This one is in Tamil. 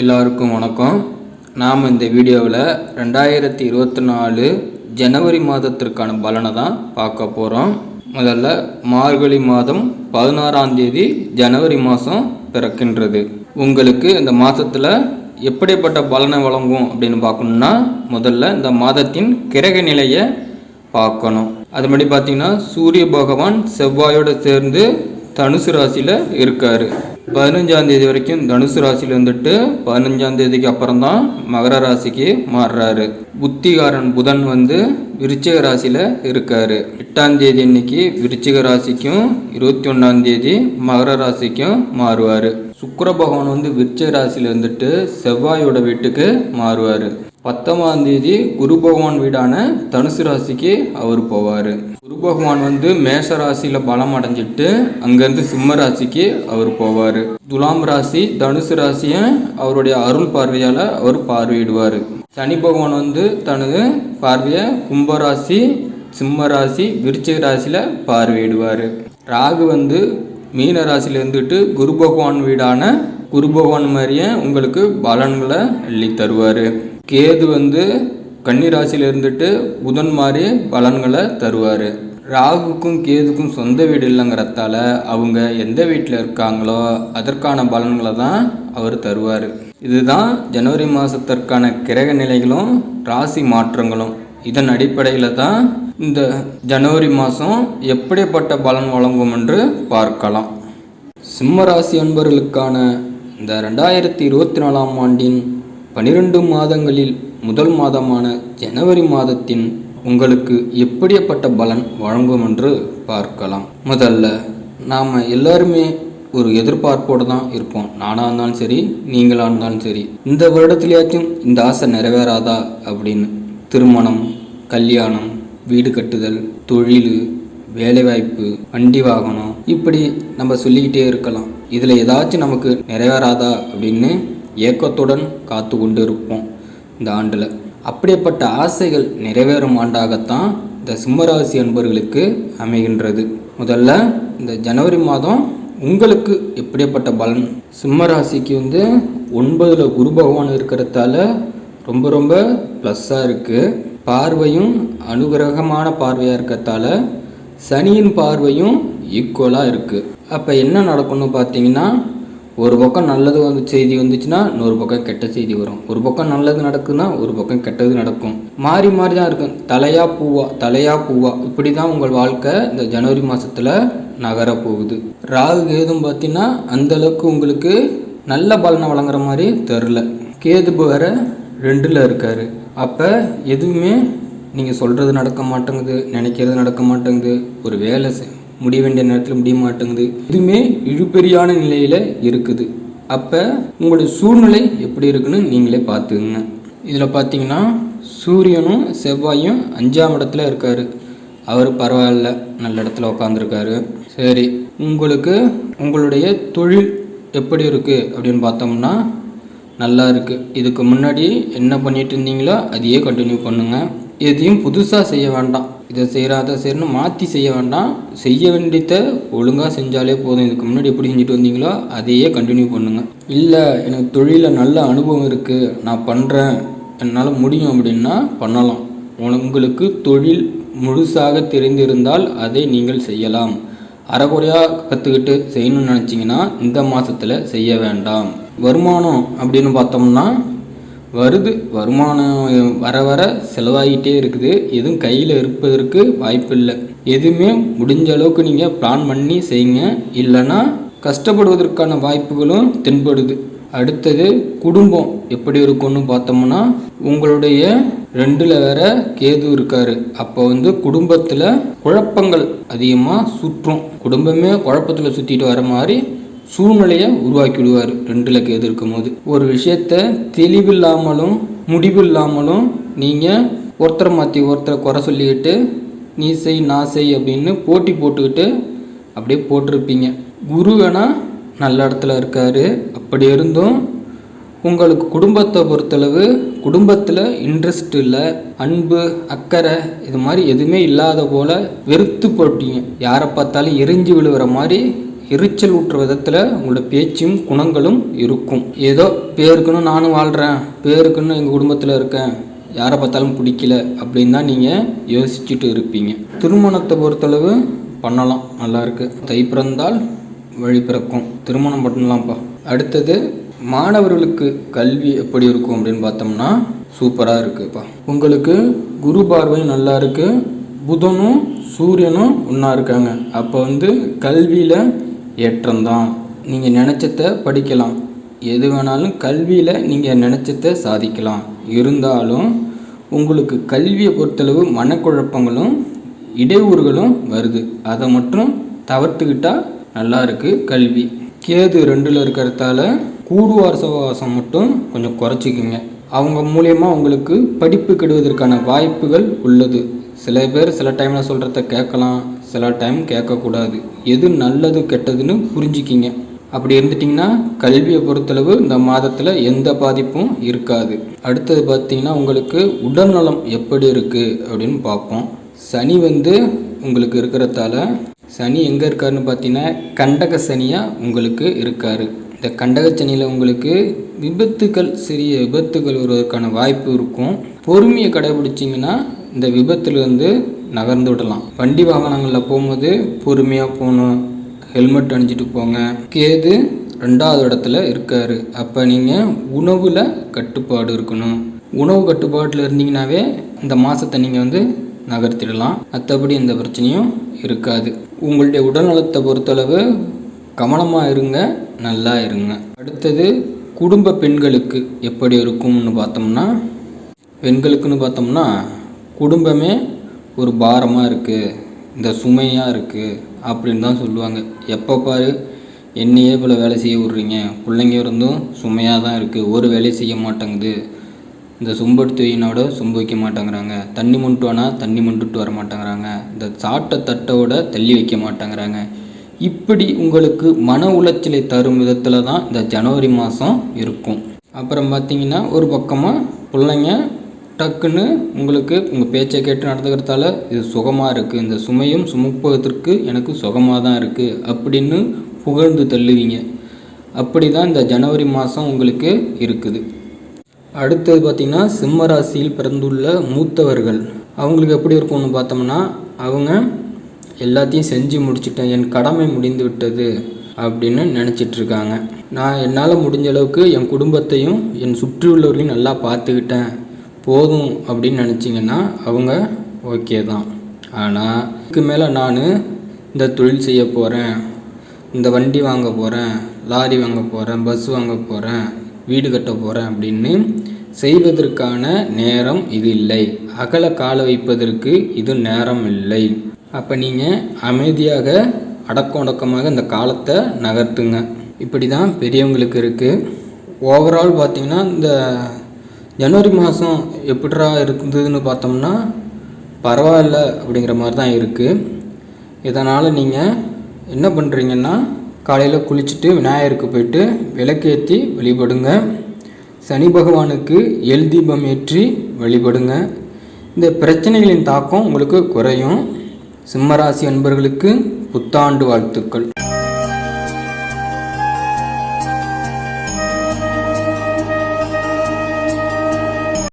எல்லாருக்கும் வணக்கம். நாம் இந்த வீடியோவில் 2024 ஜனவரி மாதத்திற்கான பலனை தான் பார்க்க போகிறோம். முதல்ல மார்கழி மாதம் 16ஆம் தேதி ஜனவரி மாதம் பிறக்கின்றது. உங்களுக்கு இந்த மாதத்தில் எப்படிப்பட்ட பலனை வழங்கும் அப்படின்னு பார்க்கணுன்னா முதல்ல இந்த மாதத்தின் கிரக நிலையை பார்க்கணும். அது மாதிரி பார்த்தீங்கன்னா சூரிய பகவான் செவ்வாயோடு சேர்ந்து தனுசு ராசியில் இருக்கார். 15ஆம் தேதி வரைக்கும் தனுசு ராசியில் இருந்துட்டு 15ஆம் தேதிக்கு அப்புறம் தான் மகர ராசிக்கு மாறுறாரு. புத்திகாரன் புதன் விருச்சிக ராசியில் இருக்காரு. 8ஆம் தேதி அன்னைக்கு விருச்சிக ராசிக்கும் 21ஆம் தேதி மகர ராசிக்கும் மாறுவார். சுக்கிர பகவான் விருச்சிக ராசியில் இருந்துட்டு செவ்வாயோட வீட்டுக்கு மாறுவார். 10ஆம் தேதி குரு பகவான் வீடான தனுசு ராசிக்கு அவர் போவார். குரு பகவான் மேஷ ராசியில் பலம் அடைஞ்சிட்டு அங்கேருந்து சிம்ம ராசிக்கு அவர் போவார். துலாம் ராசி தனுசு ராசியை அவருடைய அருள் பார்வையால் அவர் பார்வையிடுவார். சனி பகவான் தனது பார்வையை கும்பராசி சிம்ம ராசி விருச்சிக ராசியில் பார்வையிடுவார். ராகு மீன ராசியில் இருந்துட்டு குரு பகவான் வீடான குரு பகவான் மாதிரியே உங்களுக்கு பலன்களை அள்ளி தருவார். கேது கன்னி ராசியில் இருந்துட்டு புதன் மாதிரி பலன்களை தருவார். ராகுக்கும் கேதுக்கும் சொந்த வீடு இல்லைங்கிறதால அவங்க எந்த வீட்டில் இருக்காங்களோ அதற்கான பலன்களை தான் அவர் தருவார். இதுதான் ஜனவரி மாதத்திற்கான கிரக நிலைகளும் ராசி மாற்றங்களும். இதன் அடிப்படையில் தான் இந்த ஜனவரி மாதம் எப்படிப்பட்ட பலன் வழங்கும் என்று பார்க்கலாம். சிம்ம ராசி அன்பர்களுக்கான இந்த 2024ஆம் ஆண்டின் 12 மாதங்களில் முதல் மாதமான ஜனவரி மாதத்தின் உங்களுக்கு எப்படிப்பட்ட பலன் வழங்கும் என்று பார்க்கலாம். முதல்ல நாம் எல்லாருமே ஒரு எதிர்பார்ப்போடு தான் இருப்போம். நானாக இருந்தாலும் சரி, நீங்களாக இருந்தாலும் சரி, இந்த வருடத்துலையாச்சும் இந்த ஆசை நிறைவேறாதா அப்படின்னு. திருமணம், கல்யாணம், வீடு கட்டுதல், தொழில், வேலைவாய்ப்பு, வண்டி வாகனம், இப்படி நம்ம சொல்லிக்கிட்டே இருக்கலாம். இதில் ஏதாச்சும் நமக்கு நிறைவேறாதா அப்படின்னு ஏக்கத்துடன் காத்து கொண்டு இருப்போம் இந்த ஆண்டில். அப்படிப்பட்ட ஆசைகள் நிறைவேறும் ஆண்டாகத்தான் இந்த சிம்மராசி அன்பர்களுக்கு அமைகின்றது. முதல்ல இந்த ஜனவரி மாதம் உங்களுக்கு எப்படிப்பட்ட பலன்? சிம்மராசிக்கு 9ல் குரு பகவான் இருக்கிறதால ரொம்ப ரொம்ப ப்ளஸ்ஸாக இருக்குது. பார்வையும் அனுகிரகமான பார்வையாக இருக்கிறதால சனியின் பார்வையும் ஈக்குவலாக இருக்குது. அப்போ என்ன நடக்கணும்னு பார்த்தீங்கன்னா, ஒரு பக்கம் நல்லது செய்தி வந்துச்சுன்னா இன்னொரு பக்கம் கெட்ட செய்தி வரும். ஒரு பக்கம் நல்லது நடக்குதுன்னா ஒரு பக்கம் கெட்டது நடக்கும். மாறி மாறி தான் இருக்கும். தலையா பூவா இப்படி தான் உங்கள் வாழ்க்கை இந்த ஜனவரி மாதத்தில் நகர போகுது. ராகு கேதும் பார்த்தீங்கன்னா அந்தளவுக்கு உங்களுக்கு நல்ல பலனை வழங்குற மாதிரி தெரில. கேது வேற 2ல் இருக்கார். அப்போ எதுவுமே நீங்கள் சொல்கிறது நடக்க மாட்டேங்குது, நினைக்கிறது நடக்க மாட்டேங்குது, ஒரு வேலை முடிய வேண்டிய நேரத்தில் முடிய மாட்டேங்குது, இதுவுமே இழுபெரியான நிலையில் இருக்குது. அப்போ உங்களுடைய சூழ்நிலை எப்படி இருக்குன்னு நீங்களே பார்த்துக்குங்க. இதில் பார்த்தீங்கன்னா சூரியனும் செவ்வாயும் 5ஆம் இடத்துல இருக்கார். அவர் பரவாயில்ல, நல்ல இடத்துல உட்காந்துருக்காரு. சரி, உங்களுக்கு உங்களுடைய தொழில் எப்படி இருக்குது அப்படின்னு பார்த்தோம்னா நல்லா இருக்குது. இதுக்கு முன்னாடி என்ன பண்ணிட்டு இருந்தீங்களோ அதையே கண்டினியூ பண்ணுங்கள். எதையும் புதுசாக செய்ய வேண்டாம். இதை செய்கிறா அதை செய்யணும் மாற்றி செய்ய வேண்டாம். செய்ய வேண்டியதை ஒழுங்காக செஞ்சாலே போதும். இதுக்கு முன்னாடி எப்படி செஞ்சுட்டு வந்தீங்களோ அதையே கண்டினியூ பண்ணுங்கள். இல்லை எனக்கு தொழிலில் நல்ல அனுபவம் இருக்குது, நான் பண்ணுறேன், என்னால் முடியும் அப்படின்னா பண்ணலாம். உங்களுக்கு தொழில் முழுசாக தெரிந்திருந்தால் அதை நீங்கள் செய்யலாம். அரைக்குறையாக கற்றுக்கிட்டு செய்யணும்னு நினச்சிங்கன்னா இந்த மாதத்தில் செய்ய வேண்டாம். வருமானம் அப்படின்னு பார்த்தோம்னா வருமானம் வர வர செலவாகிட்டே இருக்குது. எதுவும் கையில் இருப்பதற்கு வாய்ப்பு இல்லை. எதுவுமே முடிஞ்ச அளவுக்கு நீங்கள் பிளான் பண்ணி செய்யுங்க. இல்லைன்னா கஷ்டப்படுவதற்கான வாய்ப்புகளும் தென்படுது. அடுத்தது குடும்பம் எப்படி இருக்கும்னு பார்த்தோம்னா உங்களுடைய 2ல் வேற கேது இருக்கார். அப்போ குடும்பத்தில் குழப்பங்கள் அதிகமாக சுற்றும். குடும்பமே குழப்பத்தில் சுற்றிட்டு வர மாதிரி சூழ்நிலையை உருவாக்கி விடுவார் 2ல் கேது இருக்கும்போது. ஒரு விஷயத்த தெளிவில்லாமலும் முடிவில்லாமலும் நீங்கள் ஒருத்தரை மாற்றி ஒருத்தரை குறை சொல்லிக்கிட்டு நீ செய் நான் செய் அப்படின்னு போட்டி போட்டுக்கிட்டு அப்படியே போட்டிருப்பீங்க. குரு வேணால் நல்ல இடத்துல இருக்கார். அப்படி இருந்தும் உங்களுக்கு குடும்பத்தை பொறுத்தளவு குடும்பத்தில் இன்ட்ரெஸ்ட் இல்லை, அன்பு அக்கறை இது மாதிரி எதுவுமே இல்லாத போல் வெறுத்து போட்டீங்க. யாரை பார்த்தாலும் எரிஞ்சு விழுகிற மாதிரி எரிச்சல் ஊட்டுற விதத்தில் உங்களோட பேச்சும் குணங்களும் இருக்கும். ஏதோ பேருக்குன்னு நானும் வாழ்கிறேன், பேருக்குன்னு எங்கள் குடும்பத்தில் இருக்கேன், யாரை பார்த்தாலும் பிடிக்கல அப்படின்னு தான் நீங்கள் யோசிச்சுட்டு இருப்பீங்க. திருமணத்தை பொறுத்தளவு பண்ணலாம், நல்லாயிருக்கு. தை பிறந்தால் வழி பிறக்கும், திருமணம் பண்ணலாம்ப்பா. அடுத்தது மாணவர்களுக்கு கல்வி எப்படி இருக்கும் அப்படின்னு பார்த்தோம்னா சூப்பராக இருக்குப்பா. உங்களுக்கு குரு பார்வை நல்லா இருக்குது, புதனும் சூரியனும் ஒன்றா இருக்காங்க. அப்போ கல்வியில் ஏற்றம்தான். நீங்கள் நினச்சதை படிக்கலாம், எது வேணாலும் கல்வியில் நீங்கள் நினச்சதை சாதிக்கலாம். இருந்தாலும் உங்களுக்கு கல்வியை பொறுத்தளவு மனக்குழப்பங்களும் இடையூறுகளும் வருது, அதை மட்டும் தவிர்த்துக்கிட்டால் நல்லா இருக்குது கல்வி. கேது 2ல் இருக்கிறதால கூடுவார் சகவாசம் மட்டும் கொஞ்சம் குறைச்சிக்குங்க. அவங்க மூலியமாக உங்களுக்கு படிப்பு கெடுவதற்கான வாய்ப்புகள் உள்ளது. சில பேர் சில டைமில் சொல்கிறத கேட்கலாம், சில டைம் கேட்கக்கூடாது. எது நல்லது கெட்டதுன்னு புரிஞ்சுக்கிங்க. அப்படி இருந்துட்டிங்கன்னா கல்வியை பொறுத்தளவு இந்த மாதத்தில் எந்த பாதிப்பும் இருக்காது. அடுத்தது பார்த்திங்கன்னா உங்களுக்கு உடல்நலம் எப்படி இருக்குது அப்படின்னு பார்ப்போம். சனி உங்களுக்கு இருக்கிறதால, சனி எங்கே இருக்காருன்னு பார்த்தீங்கன்னா கண்டக சனியாக உங்களுக்கு இருக்கார். இந்த கண்டக சனியில் உங்களுக்கு விபத்துக்கள், சிறிய விபத்துகள் வருவதற்கான வாய்ப்பு இருக்கும். பொறுமையை கடைபிடிச்சிங்கன்னா இந்த விபத்துலேருந்து நகர்ந்து விடலாம். வண்டி வாகனங்களில் போகும்போது பொறுமையாக போகணும், ஹெல்மெட் அணிஞ்சிட்டு போங்க. கேது 2வது இடத்துல இருக்கார். அப்போ நீங்கள் உணவில் கட்டுப்பாடு இருக்கணும். உணவு கட்டுப்பாட்டில் இருந்தீங்கன்னாவே இந்த மாதத்தை நீங்கள் நகர்த்திடலாம். மற்றபடி எந்த பிரச்சனையும் இருக்காது. உங்களுடைய உடல்நலத்தை பொறுத்தளவு கவனமாக இருங்க, நல்லா இருங்க. அடுத்தது குடும்ப பெண்களுக்கு எப்படி இருக்கும்னு பார்த்தோம்னா, பெண்களுக்குன்னு பார்த்தோம்னா குடும்பமே ஒரு பாரமாக இருக்குது, இந்த சுமையாக இருக்குது அப்படின்னு தான் சொல்லுவாங்க. எப்போ பாரு என்னையே இவ்வளோ வேலை செய்ய விட்றீங்க, பிள்ளைங்க இருந்தும் சுமையாக தான் இருக்குது, ஒரு வேலையை செய்ய மாட்டேங்குது, இந்த சொம்பெடுத்து வையினோட சொம்பு வைக்க மாட்டேங்கிறாங்க, தண்ணி மொண்டு வேணால் தண்ணி மொண்டுட்டு வர மாட்டேங்கிறாங்க, இந்த சாட்டை தட்டோட தள்ளி வைக்க மாட்டேங்கிறாங்க. இப்படி உங்களுக்கு மன உளைச்சலை தரும் விதத்தில் தான் இந்த ஜனவரி மாதம் இருக்கும். அப்புறம் பார்த்திங்கன்னா ஒரு பக்கமாக பிள்ளைங்க டக்குன்னு உங்களுக்கு உங்கள் பேச்சை கேட்டு நடந்துக்கிறதால இது சுகமாக இருக்குது, இந்த சுமையும் சுமப்பதற்கு எனக்கு சுகமாக தான் இருக்குது அப்படின்னு புகழ்ந்து தள்ளுவீங்க. அப்படி தான் இந்த ஜனவரி மாதம் உங்களுக்கு இருக்குது. அடுத்தது பார்த்திங்கன்னா சிம்ம ராசியில் பிறந்துள்ள மூத்தவர்கள் அவங்களுக்கு எப்படி இருக்கும்னு பார்த்தோம்னா, அவங்க எல்லாத்தையும் செஞ்சு முடிச்சிட்டேன், என் கடமை முடிந்து விட்டது அப்படின்னு நினச்சிட்ருக்காங்க. நான் என்னால் முடிஞ்ச அளவுக்கு என் குடும்பத்தையும் என் சுற்றியுள்ளவர்களையும் நல்லா பார்த்துக்கிட்டேன் போதும் அப்படின்னு நினச்சிங்கன்னா அவங்க ஓகே தான். ஆனால் இதுக்கு மேலே நான் இந்த தொழில் செய்ய போகிறேன், இந்த வண்டி வாங்க போகிறேன், லாரி வாங்க போகிறேன், பஸ் வாங்க போகிறேன், வீடு கட்ட போகிறேன் அப்படின்னு செய்வதற்கான நேரம் இது இல்லை. அகல கால வைப்பதற்கு இது நேரம் இல்லை. அப்போ நீங்கள் அமைதியாக அடக்கமாக இந்த காலத்தை நகர்த்துங்க. இப்படி தான் பெரியவங்களுக்கு இருக்குது. ஓவரால் பார்த்திங்கன்னா இந்த ஜனவரி மாதம் எப்படிரா இருந்ததுன்னு பார்த்தோம்னா பரவாயில்ல அப்படிங்கிற மாதிரி தான் இருக்குது. இதனால் நீங்கள் என்ன பண்ணுறீங்கன்னா, காலையில் குளிச்சுட்டு விநாயகருக்கு போயிட்டு விளக்கேற்றி வழிபடுங்க. சனி பகவானுக்கு எல் தீபம் ஏற்றி வழிபடுங்க. இந்த பிரச்சனைகளின் தாக்கம் உங்களுக்கு குறையும். சிம்மராசி அன்பர்களுக்கு புத்தாண்டு வாழ்த்துக்கள்.